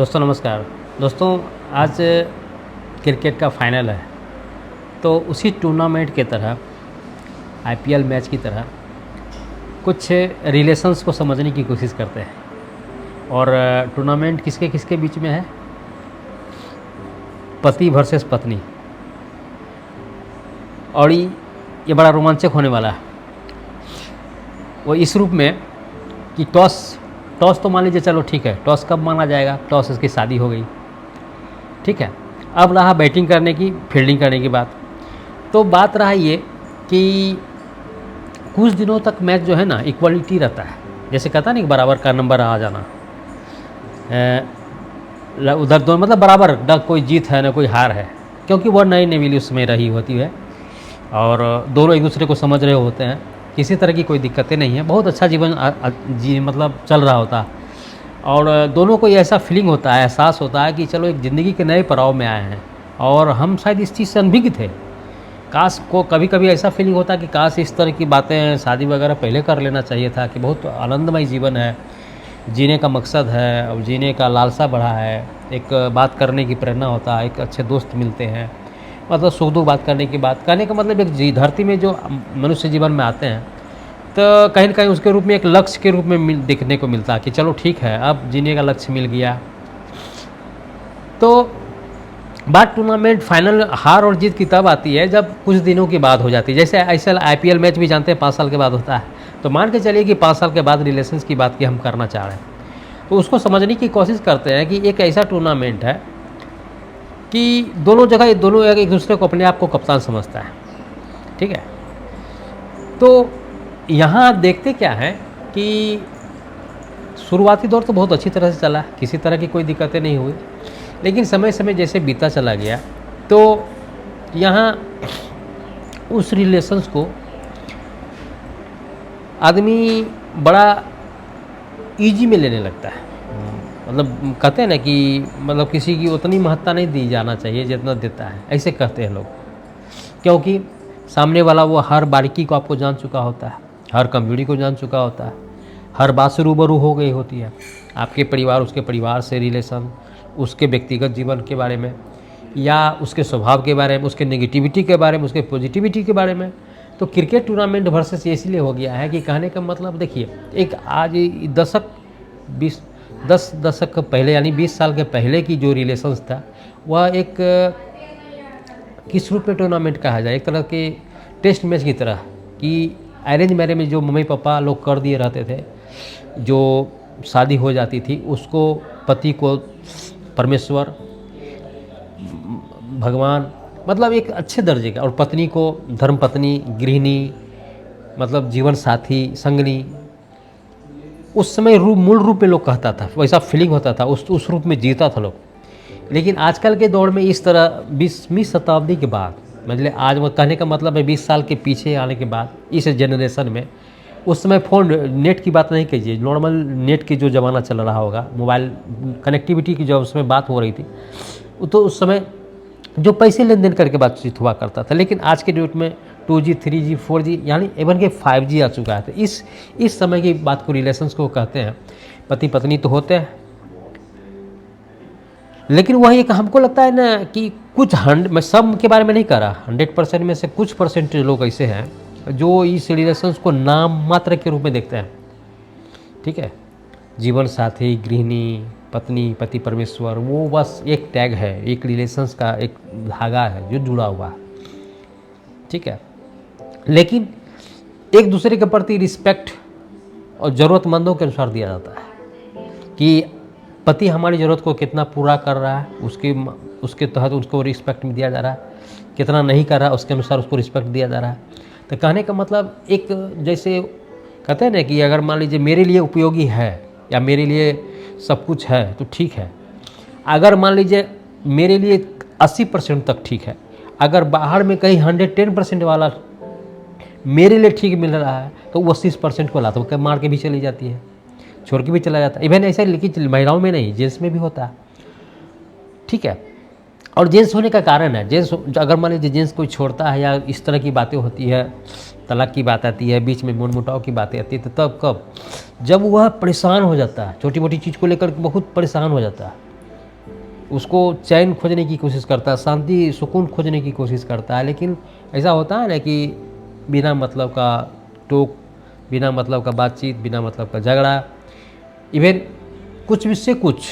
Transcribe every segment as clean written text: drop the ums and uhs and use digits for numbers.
दोस्तों नमस्कार। दोस्तों आज क्रिकेट का फाइनल है, तो उसी टूर्नामेंट की तरह आईपीएल मैच की तरह कुछ रिलेशंस को समझने की कोशिश करते हैं। और टूर्नामेंट किसके किसके बीच में है? पति वर्सेस पत्नी। और ये बड़ा रोमांचक होने वाला है। वो इस रूप में कि टॉस तो मान लीजिए, चलो ठीक है, टॉस कब माना जाएगा? टॉस इसकी शादी हो गई, ठीक है। अब रहा बैटिंग करने की, फील्डिंग करने की बात। तो बात रहा ये कि कुछ दिनों तक मैच जो है ना इक्वलिटी रहता है, जैसे कहता है ना कि बराबर का नंबर आ जाना। उधर दोनों मतलब बराबर, न कोई जीत है न कोई हार है, क्योंकि वह नई नवीली उसमें रही होती है और दोनों एक दूसरे को समझ रहे होते हैं। किसी तरह की कोई दिक्कतें नहीं है, बहुत अच्छा जीवन मतलब चल रहा होता। और दोनों को ये ऐसा फीलिंग होता है, एहसास होता है कि चलो एक ज़िंदगी के नए पड़ाव में आए हैं और हम शायद इस चीज़ से अनभिज्ञ थे। काश को कभी कभी ऐसा फीलिंग होता कि काश इस तरह की बातें, शादी वगैरह पहले कर लेना चाहिए था, कि बहुत आनंदमय जीवन है, जीने का मकसद है और जीने का लालसा बढ़ा है, एक बात करने की प्रेरणा होता है, एक अच्छे दोस्त मिलते हैं, मतलब सुख दुख बात करने की बात कहने का मतलब एक धरती में जो मनुष्य जीवन में आते हैं तो कहीं ना कहीं उसके रूप में एक लक्ष्य के रूप में देखने को मिलता है कि चलो ठीक है, अब जीने का लक्ष्य मिल गया। तो बात टूर्नामेंट फाइनल हार और जीत की तब आती है जब कुछ दिनों की बात हो जाती है। जैसे ऐसा आईपीएल मैच भी जानते हैं 5 साल के बाद होता है, तो मान के चलिए कि 5 साल के बाद रिलेशंस की बात की हम करना चाह रहे हैं, तो उसको समझने की कोशिश करते हैं कि एक ऐसा टूर्नामेंट है कि दोनों जगह दोनों एक दूसरे को अपने आप को कप्तान समझता है, ठीक है। तो यहाँ आप देखते क्या है कि शुरुआती दौर तो बहुत अच्छी तरह से चला, किसी तरह की कोई दिक्कतें नहीं हुई, लेकिन समय समय जैसे बीता चला गया तो यहाँ उस रिलेशंस को आदमी बड़ा इजी में लेने लगता है। मतलब कहते हैं ना कि मतलब किसी की उतनी महत्ता नहीं दी जाना चाहिए जितना देता है, ऐसे कहते हैं लोग, क्योंकि सामने वाला वो हर बारीकी को आपको जान चुका होता है, हर कम्युनिटी को जान चुका होता है, हर बात से रूबरू हो गई होती है, आपके परिवार उसके परिवार से रिलेशन, उसके व्यक्तिगत जीवन के बारे में या उसके स्वभाव के बारे में, उसके नेगेटिविटी के बारे में, उसके पॉजिटिविटी के बारे में। तो क्रिकेट टूर्नामेंट वर्सेस इसलिए हो गया है कि कहने का मतलब देखिए, एक आज 10 दशक पहले यानी 20 साल के पहले की जो रिलेशंस था वह एक किस रूप में टूर्नामेंट कहा जाए, एक तरह के टेस्ट मैच की तरह, कि अरेंज मैरिज में जो मम्मी पापा लोग कर दिए रहते थे, जो शादी हो जाती थी उसको पति को परमेश्वर भगवान मतलब एक अच्छे दर्जे का, और पत्नी को धर्मपत्नी, गृहिणी, मतलब जीवन साथी, संगनी, उस समय मूल रूप में लोग कहता था, वैसा फीलिंग होता था, उस रूप में जीता था लोग। लेकिन आजकल के दौर में इस तरह 20वीं शताब्दी के बाद, मतलब आज वो कहने का मतलब है 20 साल के पीछे आने के बाद इस जनरेशन में, उस समय फ़ोन नेट की बात नहीं कीजिए, नॉर्मल नेट की जो ज़माना चल रहा होगा, मोबाइल कनेक्टिविटी की जो उसमें बात हो रही थी, तो उस समय जो पैसे लेन देन करके बातचीत हुआ करता था। लेकिन आज के डेट में 2G 3G 4G यानी इवन के 5G आ चुका है। तो इस समय की बात को, रिलेशंस को कहते हैं। पति पत्नी तो होते हैं, लेकिन वही एक हमको लगता है ना कि कुछ मैं सब के बारे में नहीं कह रहा, 100% में से कुछ परसेंटेज लोग ऐसे हैं जो इस रिलेशंस को नाम मात्र के रूप में देखते हैं, ठीक है। जीवन साथी, गृहिणी, पत्नी, पति परमेश्वर, वो बस एक टैग है, एक रिलेशंस का एक धागा है जो जुड़ा हुआ है, ठीक है। लेकिन एक दूसरे के प्रति रिस्पेक्ट और ज़रूरतमंदों के अनुसार दिया जाता है कि पति हमारी ज़रूरत को कितना पूरा कर रहा है, उसके तहत उसको रिस्पेक्ट दिया जा रहा है, कितना नहीं कर रहा है उसके अनुसार उसको रिस्पेक्ट दिया जा रहा है। तो कहने का मतलब एक, जैसे कहते हैं ना कि अगर मान लीजिए मेरे लिए उपयोगी है या मेरे लिए सब कुछ है तो ठीक है, अगर मान लीजिए मेरे लिए 80% तक ठीक है, अगर बाहर में कहीं 110% वाला मेरे लिए ठीक मिल रहा है तो वो 80% को लाता है, मार के भी चली जाती है, छोड़ के भी चला जाता है। इवन ऐसा, लेकिन महिलाओं में नहीं, जेंट्स में भी होता है, ठीक है। और जेंट्स होने का कारण है, जेंट्स अगर मान लीजिए जेंट्स कोई छोड़ता है या इस तरह की बातें होती है, तलाक की बात आती है, बीच में मनमुटाव की बातें आती है, तो तब कब, जब वह परेशान हो जाता है, छोटी मोटी चीज़ को लेकर बहुत परेशान हो जाता है, उसको चैन खोजने की कोशिश करता है, शांति सुकून खोजने की कोशिश करता है। लेकिन ऐसा होता है ना कि बिना मतलब का टोक, बिना मतलब का बातचीत, बिना मतलब का झगड़ा, इवन कुछ भी से कुछ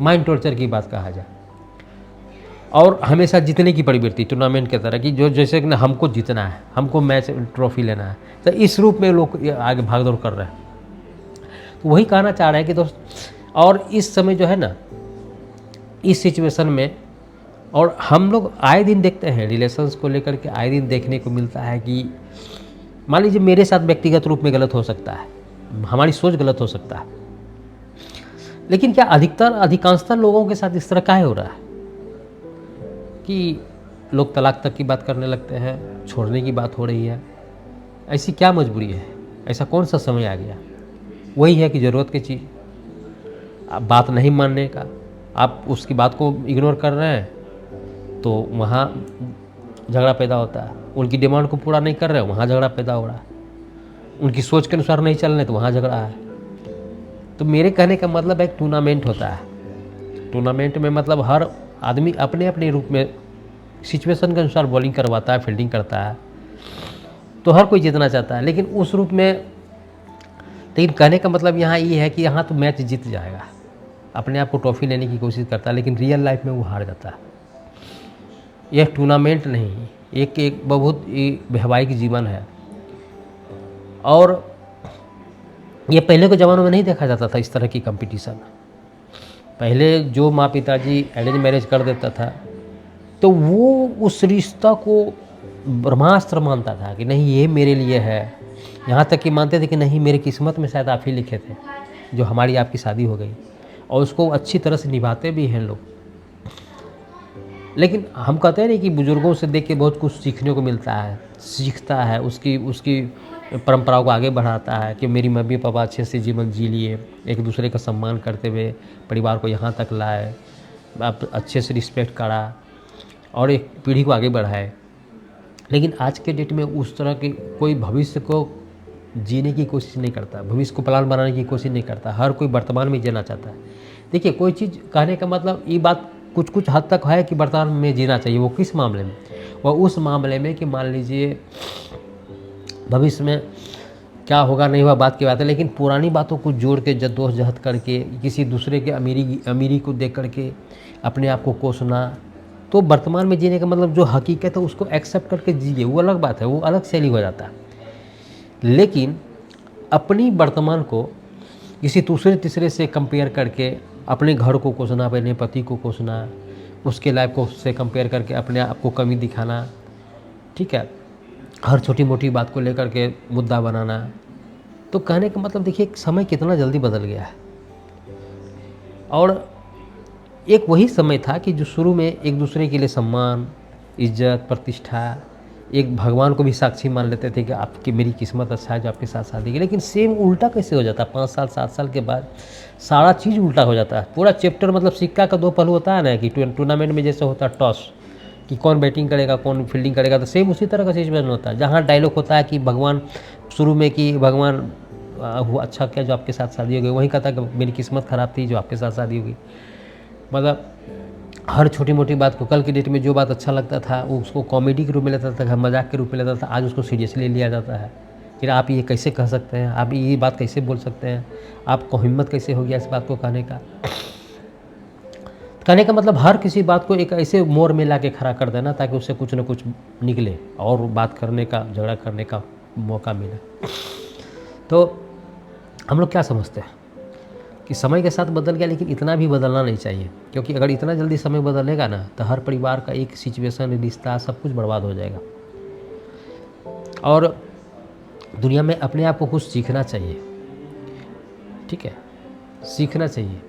माइंड टॉर्चर की बात कहा जाए, और हमेशा जीतने की प्रवृत्ति टूर्नामेंट की तरह की, जो जैसे कि ना हमको जीतना है, हमको मैच ट्रॉफी लेना है, तो इस रूप में लोग आगे भागदौड़ कर रहे हैं। तो वही कहना चाह रहे हैं कि दोस्त, और इस समय जो है ना, इस सिचुएशन में, और हम लोग आए दिन देखते हैं रिलेशंस को लेकर के, आए दिन देखने को मिलता है कि मान लीजिए मेरे साथ व्यक्तिगत रूप में गलत हो सकता है, हमारी सोच गलत हो सकता है, लेकिन क्या अधिकांशतर लोगों के साथ इस तरह काहे हो रहा है कि लोग तलाक तक की बात करने लगते हैं, छोड़ने की बात हो रही है? ऐसी क्या मजबूरी है? ऐसा कौन सा समय आ गया? वही है कि ज़रूरत की चीज़, आप बात नहीं मानने का, आप उसकी बात को इग्नोर कर रहे हैं तो वहाँ झगड़ा पैदा होता है। उनकी डिमांड को पूरा नहीं कर रहे हैं, वहाँ झगड़ा पैदा हो रहा है। उनकी सोच के अनुसार नहीं चल रहे तो वहाँ झगड़ा है। तो मेरे कहने का मतलब एक टूर्नामेंट होता है। टूर्नामेंट में मतलब हर आदमी अपने अपने रूप में सिचुएशन के अनुसार बॉलिंग करवाता है, फील्डिंग करता है, तो हर कोई जीतना चाहता है। लेकिन उस रूप में, लेकिन कहने का मतलब यहाँ ये है कि यहाँ तो मैच जीत जाएगा, अपने आप को ट्रॉफी लेने की कोशिश करता है, लेकिन रियल लाइफ में वो हार जाता है। यह टूर्नामेंट नहीं, एक बहुत वैवाहिक जीवन है। और ये पहले के ज़मानों में नहीं देखा जाता था इस तरह की कंपटीशन। पहले जो माँ पिताजी अरेंज मैरिज कर देता था तो वो उस रिश्ता को ब्रह्मास्त्र मानता था कि नहीं ये मेरे लिए है। यहाँ तक कि मानते थे कि नहीं मेरी किस्मत में शायद आप ही लिखे थे जो हमारी आपकी शादी हो गई, और उसको अच्छी तरह से निभाते भी हैं लोग। लेकिन हम कहते हैं नहीं कि बुज़ुर्गों से देख के बहुत कुछ सीखने को मिलता है, सीखता है, उसकी परंपराओं को आगे बढ़ाता है कि मेरी मम्मी पापा अच्छे से जीवन जी लिए, एक दूसरे का सम्मान करते हुए परिवार को यहाँ तक लाए, आप अच्छे से रिस्पेक्ट करा और एक पीढ़ी को आगे बढ़ाए। लेकिन आज के डेट में उस तरह के कोई भविष्य को जीने की कोशिश नहीं करता, भविष्य को प्लान बनाने की कोशिश नहीं करता, हर कोई वर्तमान में जीना चाहता है। देखिए, कोई चीज़ कहने का मतलब ये बात कुछ हद तक है कि वर्तमान में जीना चाहिए। वो किस मामले में? वह उस मामले में कि मान लीजिए भविष्य में क्या होगा नहीं हुआ बात की बात है, लेकिन पुरानी बातों को जोड़ के जद्दोजहद करके किसी दूसरे के अमीरी को देख करके अपने आप को कोसना, तो वर्तमान में जीने का मतलब जो हकीकत है उसको एक्सेप्ट करके जिए, वो अलग बात है, वो अलग शैली हो जाता है। लेकिन अपनी वर्तमान को किसी दूसरे तीसरे से कंपेयर करके अपने घर को कोसना, अपने पति को कोसना, उसके लाइफ को उससे कंपेयर करके अपने आप को कमी दिखाना, ठीक है, हर छोटी मोटी बात को लेकर के मुद्दा बनाना, तो कहने का मतलब देखिए समय कितना जल्दी बदल गया है। और एक वही समय था कि जो शुरू में एक दूसरे के लिए सम्मान, इज्जत, प्रतिष्ठा, एक भगवान को भी साक्षी मान लेते थे कि आपकी मेरी किस्मत अच्छा है जो आपके साथ शादी की। लेकिन सेम उल्टा कैसे हो जाता है? 5 साल 7 साल के बाद सारा चीज़ उल्टा हो जाता है। पूरा चैप्टर, मतलब सिक्का का 2 पहलू होता है ना, कि टूर्नामेंट में जैसे होता है टॉस, कि कौन बैटिंग करेगा कौन फील्डिंग करेगा, तो सेम उसी तरह का सिचुएशन होता है। जहाँ डायलॉग होता है कि भगवान शुरू में कि भगवान अच्छा क्या जो आपके साथ शादी हो गई, वहीं कहता है कि मेरी किस्मत ख़राब थी जो आपके साथ शादी हो गई। मतलब हर छोटी मोटी बात को, कल की डेट में जो बात अच्छा लगता था वो उसको कॉमेडी के रूप में लेता था, मजाक के रूप में लेता था, आज उसको सीरियसली लिया जाता है। फिर आप ये कैसे कह सकते हैं, आप ये बात कैसे बोल सकते हैं, आपको हिम्मत कैसे हो गया इस बात को कहने का मतलब हर किसी बात को एक ऐसे मोड़ में ला के खड़ा कर देना ताकि उससे कुछ ना कुछ निकले और बात करने का, झगड़ा करने का मौका मिले। तो हम लोग क्या समझते हैं कि समय के साथ बदल गया, लेकिन इतना भी बदलना नहीं चाहिए, क्योंकि अगर इतना जल्दी समय बदलेगा ना तो हर परिवार का एक सिचुएशन, रिश्ता, सब कुछ बर्बाद हो जाएगा। और दुनिया में अपने आप को कुछ सीखना चाहिए, ठीक है, सीखना चाहिए।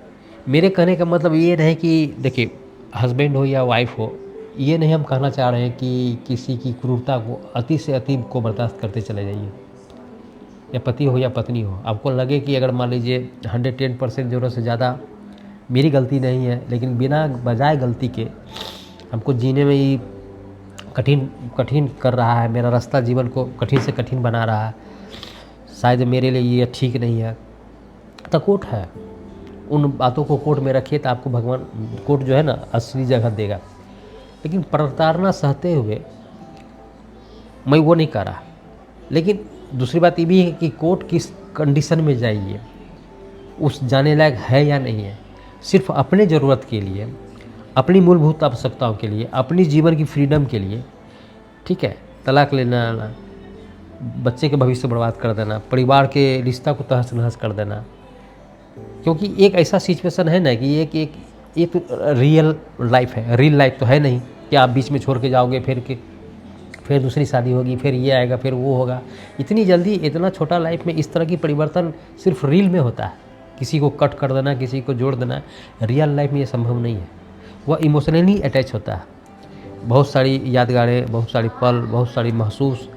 मेरे कहने का मतलब ये नहीं कि देखिए हस्बैंड हो या वाइफ हो, ये नहीं हम कहना चाह रहे हैं कि किसी की क्रूरता को, अति से अति को बर्दाश्त करते चले जाइए, या पति हो या पत्नी हो। आपको लगे कि अगर मान लीजिए 110% ज़रूरत से ज़्यादा मेरी गलती नहीं है, लेकिन बिना बजाय गलती के हमको जीने में ही कठिन कर रहा है, मेरा रास्ता जीवन को कठिन से कठिन बना रहा है, शायद मेरे लिए ये ठीक नहीं है, तो कोर्ट है, उन बातों को कोर्ट में रखिए तो आपको भगवान कोर्ट जो है ना असली जगह देगा। लेकिन प्रताड़ना सहते हुए मैं वो नहीं कर रहा। लेकिन दूसरी बात ये भी है कि कोर्ट किस कंडीशन में जाइए, उस जाने लायक है या नहीं है। सिर्फ अपने ज़रूरत के लिए, अपनी मूलभूत आवश्यकताओं के लिए, अपनी जीवन की फ्रीडम के लिए, ठीक है, तलाक लेना, बच्चे के भविष्य बर्बाद कर देना, परिवार के रिश्ता को तहस नहस कर देना। क्योंकि एक ऐसा सिचुएशन है ना कि एक तो रियल लाइफ है, रियल लाइफ तो है नहीं कि आप बीच में छोड़ के जाओगे, फिर दूसरी शादी होगी, फिर ये आएगा, फिर वो होगा। इतनी जल्दी इतना छोटा लाइफ में इस तरह की परिवर्तन सिर्फ रील में होता है। किसी को कट कर देना, किसी को जोड़ देना, रियल लाइफ में ये संभव नहीं है। वह इमोशनली अटैच होता है, बहुत सारी यादगारें, बहुत सारी पल, बहुत सारी महसूस।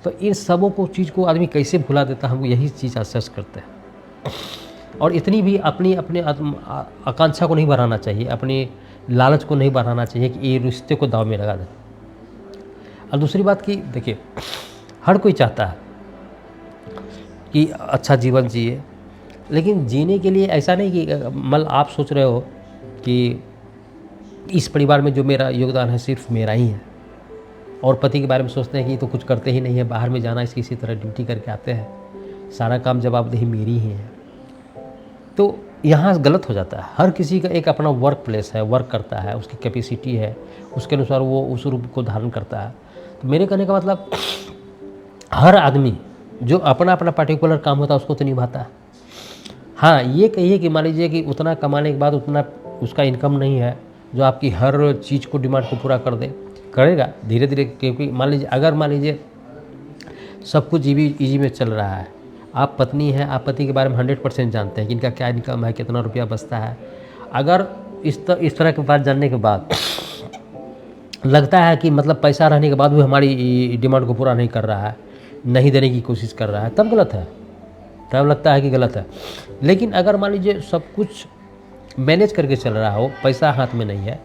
तो इन सबों को चीज़ को आदमी कैसे भुला देता है, हम यही चीज़ असेस करते हैं। और इतनी भी अपनी आकांक्षा को नहीं बढ़ाना चाहिए, अपनी लालच को नहीं बढ़ाना चाहिए कि ये रिश्ते को दाव में लगा दें। और दूसरी बात कि देखिए, हर कोई चाहता है कि अच्छा जीवन जिए, लेकिन जीने के लिए ऐसा नहीं कि मतलब आप सोच रहे हो कि इस परिवार में जो मेरा योगदान है सिर्फ मेरा ही है, और पति के बारे में सोचते हैं कि ये तो कुछ करते ही नहीं है, बाहर में जाना इसकी इसी तरह ड्यूटी करके आते हैं, सारा काम जवाबदेही मेरी ही है। तो यहाँ गलत हो जाता है। हर किसी का एक अपना वर्क प्लेस है, वर्क करता है, उसकी कैपेसिटी है, उसके अनुसार वो उस रूप को धारण करता है। तो मेरे कहने का मतलब हर आदमी जो अपना अपना पर्टिकुलर काम होता है उसको तो निभाता है। हाँ, ये कहिए कि मान लीजिए कि उतना कमाने के बाद उतना उसका इनकम नहीं है जो आपकी हर चीज़ को डिमांड को पूरा कर दे, करेगा धीरे धीरे। क्योंकि मान लीजिए सब कुछ इजी में चल रहा है, आप पत्नी हैं, आप पति के बारे में 100% जानते हैं कि इनका क्या इनकम है, कितना रुपया बचता है। अगर इस तरह की बात जानने के बाद लगता है कि मतलब पैसा रहने के बाद भी हमारी डिमांड को पूरा नहीं कर रहा है, नहीं देने की कोशिश कर रहा है, तब गलत है, तब लगता है कि गलत है। लेकिन अगर मान लीजिए सब कुछ मैनेज करके चल रहा हो, पैसा हाथ में नहीं है,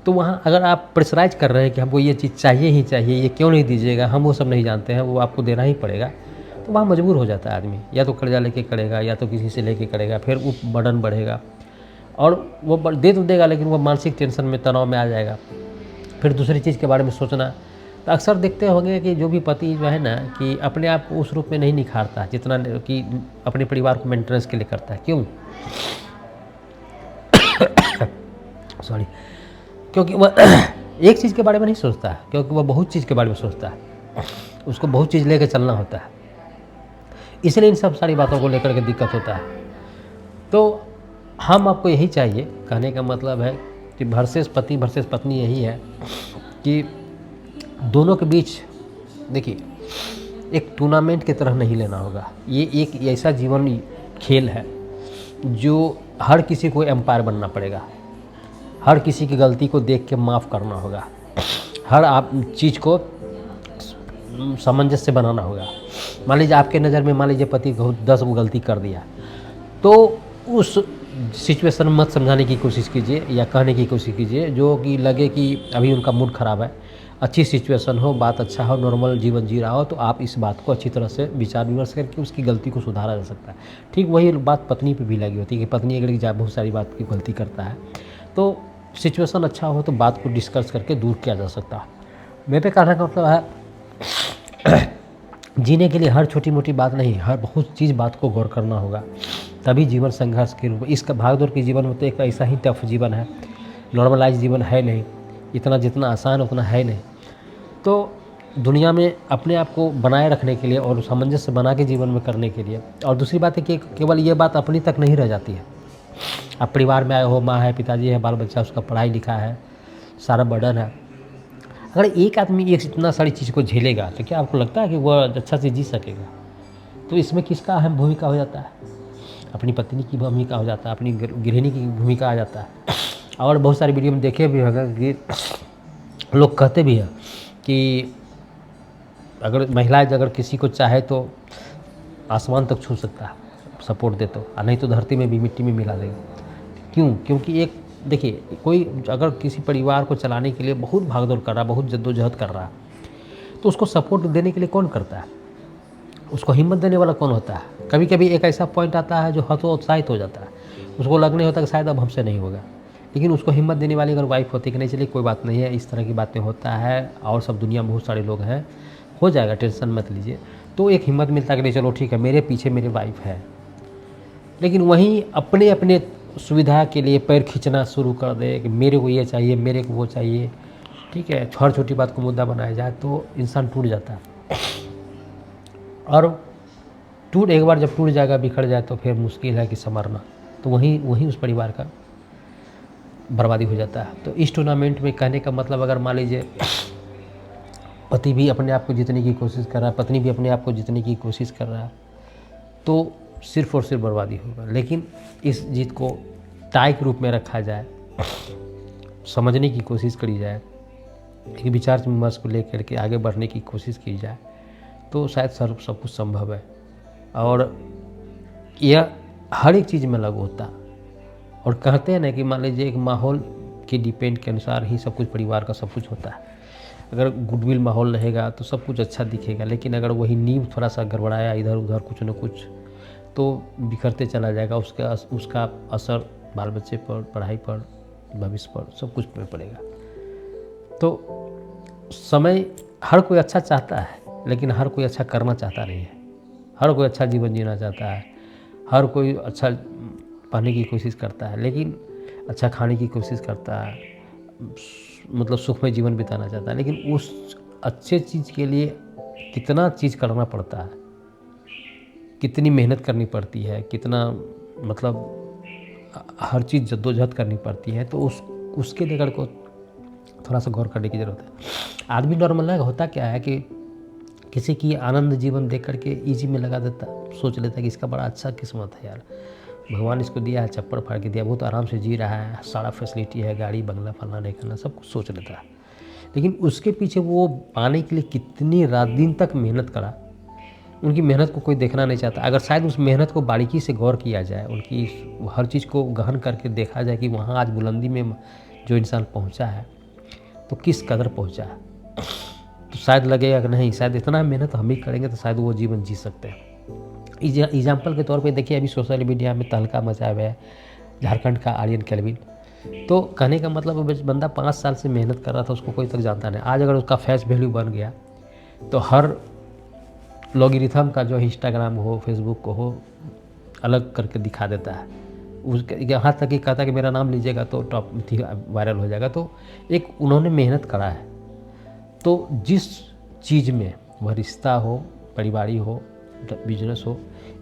तो वहाँ अगर आप प्रेशराइज कर रहे हैं कि हमको ये चीज़ चाहिए ही चाहिए, ये क्यों नहीं दीजिएगा, हम वो सब नहीं जानते हैं, वो आपको देना ही पड़ेगा, तो वहाँ मजबूर हो जाता है आदमी। या तो कर्जा लेके करेगा, या तो किसी से लेके करेगा, फिर वो बर्डन बढ़ेगा, और वो दे तो देगा लेकिन वो मानसिक टेंशन में, तनाव में आ जाएगा, फिर दूसरी चीज़ के बारे में सोचना। तो अक्सर देखते होंगे कि जो भी पति जो है ना कि अपने आप को उस रूप में नहीं निखारता जितना कि अपने परिवार को मेंटेनेंस के लिए करता है। क्यों? सॉरी, क्योंकि वह एक चीज़ के बारे में नहीं सोचता है, क्योंकि वह बहुत चीज़ के बारे में सोचता है, उसको बहुत चीज़ लेकर चलना होता है, इसलिए इन सब सारी बातों को लेकर के दिक्कत होता है। तो हम आपको यही चाहिए, कहने का मतलब है कि वर्सेस पति वर्सेस पत्नी यही है कि दोनों के बीच देखिए एक टूर्नामेंट की तरह नहीं लेना होगा। ये एक ऐसा जीवन खेल है जो हर किसी को एम्पायर बनना पड़ेगा, हर किसी की गलती को देख के माफ़ करना होगा, हर आप चीज़ को सामंजस्य बनाना होगा। मान लीजिए आपके नज़र में मान लीजिए पति 10 गलती कर दिया, तो उस सिचुएशन में मत समझाने की कोशिश कीजिए या कहने की कोशिश कीजिए जो कि लगे कि अभी उनका मूड ख़राब है। अच्छी सिचुएशन हो, बात अच्छा हो, नॉर्मल जीवन जी रहा हो, तो आप इस बात को अच्छी तरह से विचार विमर्श करके उसकी गलती को सुधारा जा सकता है। ठीक वही बात पत्नी पे भी लगी होती है कि पत्नी अगर बहुत सारी बात की गलती करता है तो सिचुएशन अच्छा हो तो बात को डिस्कस करके दूर किया जा सकता है। मेरे कहने का मतलब है जीने के लिए हर छोटी मोटी बात नहीं, हर बहुत चीज़ बात को गौर करना होगा, तभी जीवन संघर्ष के रूप में। इसका भागदौड़ के जीवन में तो एक ऐसा ही टफ जीवन है, नॉर्मलाइज जीवन है नहीं, इतना जितना आसान उतना है नहीं। तो दुनिया में अपने आप को बनाए रखने के लिए और सामंजस्य बना के जीवन में करने के लिए, और दूसरी बात है कि केवल ये बात अपनी तक नहीं रह जाती है। आप परिवार में आए हो, माँ है, पिताजी है, बाल बच्चा, उसका पढ़ाई लिखा है, सारा बर्डन है। अगर एक आदमी एक इतना सारी चीज़ को झेलेगा तो क्या आपको लगता है कि वह अच्छा से जी सकेगा? तो इसमें किसका अहम भूमिका हो जाता है? अपनी पत्नी की भूमिका हो जाता है, अपनी गृहिणी की भूमिका आ जाता है। और बहुत सारी वीडियो में देखे भी होगा कि लोग कहते भी हैं कि अगर महिलाएं अगर किसी को चाहे तो आसमान तक छू सकता है, सपोर्ट दे तो, नहीं तो धरती में भी मिट्टी में मिला देगा। क्यों? क्योंकि एक देखिए, कोई अगर किसी परिवार को चलाने के लिए बहुत भागदौड़ कर रहा है, बहुत जद्दोजहद कर रहा है, तो उसको सपोर्ट देने के लिए कौन करता है? उसको हिम्मत देने वाला कौन होता है? कभी कभी एक ऐसा पॉइंट आता है जो हतोत्साहित हो जाता है, उसको लगने होता कि शायद अब हमसे नहीं होगा, लेकिन उसको हिम्मत देने वाली अगर वाइफ होती कि नहीं चलिए कोई बात नहीं है, इस तरह की बातें होता है और सब दुनिया में बहुत सारे लोग हैं, हो जाएगा, टेंशन मत लीजिए, तो एक हिम्मत मिलता है कि नहीं चलो ठीक है, मेरे पीछे मेरी वाइफ है। लेकिन वहीं अपने अपने सुविधा के लिए पैर खींचना शुरू कर दे कि मेरे को ये चाहिए, मेरे को वो चाहिए, ठीक है, हर छोटी बात को मुद्दा बनाया जाए तो इंसान टूट जाता है। और एक बार जब टूट जाएगा, बिखर जाए तो फिर मुश्किल है कि संवरना, तो वहीं उस परिवार का बर्बादी हो जाता है। तो इस टूर्नामेंट में कहने का मतलब, अगर मान लीजिए पति भी अपने आप को जीतने की कोशिश कर रहा है, पत्नी भी अपने आप को जीतने की कोशिश कर रहा है, तो सिर्फ और सिर्फ बर्बादी होगा। लेकिन इस जीत को टाई के रूप में रखा जाए, समझने की कोशिश करी जाए, एक विचार विमर्श को लेकर के आगे बढ़ने की कोशिश की जाए, तो शायद सब कुछ संभव है। और यह हर एक चीज़ में लागू होता है। और कहते हैं ना कि मान लीजिए एक माहौल के डिपेंड के अनुसार ही सब कुछ, परिवार का सब कुछ होता है। अगर गुडविल माहौल रहेगा तो सब कुछ अच्छा दिखेगा, लेकिन अगर वही नींव थोड़ा सा गड़बड़ाया, इधर उधर कुछ न कुछ, तो बिखरते चला जाएगा। उसका असर बाल बच्चे पर, पढ़ाई पर, भविष्य पर, सब कुछ पे पड़ेगा। तो समय, हर कोई अच्छा चाहता है, लेकिन हर कोई अच्छा करना चाहता नहीं है। हर कोई अच्छा जीवन जीना चाहता है, हर कोई अच्छा पढ़ने की कोशिश करता है, लेकिन अच्छा खाने की कोशिश करता है, मतलब सुखमय जीवन बिताना चाहता है, लेकिन उस अच्छे चीज़ के लिए कितना चीज़ करना पड़ता है, कितनी मेहनत करनी पड़ती है, कितना मतलब हर चीज़ जद्दोजहद करनी पड़ती है, तो उसके लेकर को थोड़ा सा गौर करने की ज़रूरत है। आदमी नॉर्मल है, होता क्या है कि किसी की आनंद जीवन देख करके इजी में लगा देता, सोच लेता है कि इसका बड़ा अच्छा किस्मत है यार, भगवान इसको दिया है, चप्पड़ फाड़ के दिया, बहुत आराम से जी रहा है, सारा फैसिलिटी है, गाड़ी बंगला फलना नहीं करना, सब कुछ सोच लेता है। लेकिन उसके पीछे वो पाने के लिए कितनी रात दिन तक मेहनत करा, उनकी मेहनत को कोई देखना नहीं चाहता। अगर शायद उस मेहनत को बारीकी से गौर किया जाए, उनकी हर चीज़ को गहन करके देखा जाए कि वहाँ आज बुलंदी में जो इंसान पहुँचा है तो किस कदर पहुँचा है, तो शायद लगेगा कि नहीं, शायद इतना मेहनत हम ही करेंगे तो शायद वो जीवन जी सकते हैं। एग्जाम्पल के तौर पे देखिए, अभी सोशल मीडिया में तहलका मचाया हुआ है झारखंड का आर्यन केल्विन। तो कहने का मतलब बंदा 5 साल से मेहनत कर रहा था, उसको कोई तक जानता नहीं। आज अगर उसका फेस वैल्यू बन गया तो हर लॉगरिथम का जो इंस्टाग्राम हो, फेसबुक को हो, अलग करके दिखा देता है। उसके यहाँ तक कि कहता है कि मेरा नाम लीजिएगा तो टॉप वायरल हो जाएगा। तो एक उन्होंने मेहनत करा है। तो जिस चीज़ में, वह रिश्ता हो, परिवारी हो, बिजनेस हो,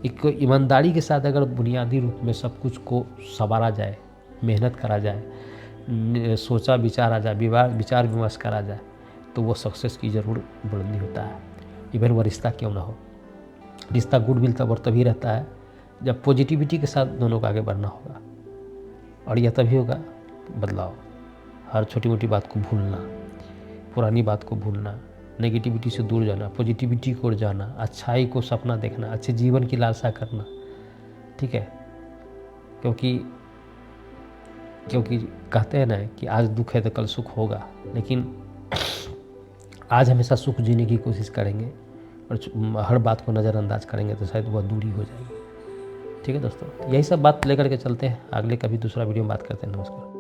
एक ईमानदारी के साथ अगर बुनियादी रूप में सब कुछ को संवारा जाए, मेहनत करा जाए, सोचा विचारा जाए, विचार विमर्श करा जाए, तो वो सक्सेस की ज़रूर बुलंदी होता है। इवन वह रिश्ता क्यों ना हो, रिश्ता गुडविल तभी रहता है जब पॉजिटिविटी के साथ दोनों को आगे बढ़ना होगा। और यह तभी होगा बदलाव, हर छोटी मोटी बात को भूलना, पुरानी बात को भूलना, नेगेटिविटी से दूर जाना, पॉजिटिविटी को जाना, अच्छाई को सपना देखना, अच्छे जीवन की लालसा करना, ठीक है। क्योंकि कहते हैं ना कि आज दुख है तो कल सुख होगा, लेकिन आज हमेशा सुख जीने की कोशिश करेंगे और हर बात को नज़रअंदाज करेंगे तो शायद वह दूरी हो जाएगी। ठीक है दोस्तों, यही सब बात लेकर के चलते हैं, अगले कभी दूसरा वीडियो में बात करते हैं। नमस्कार।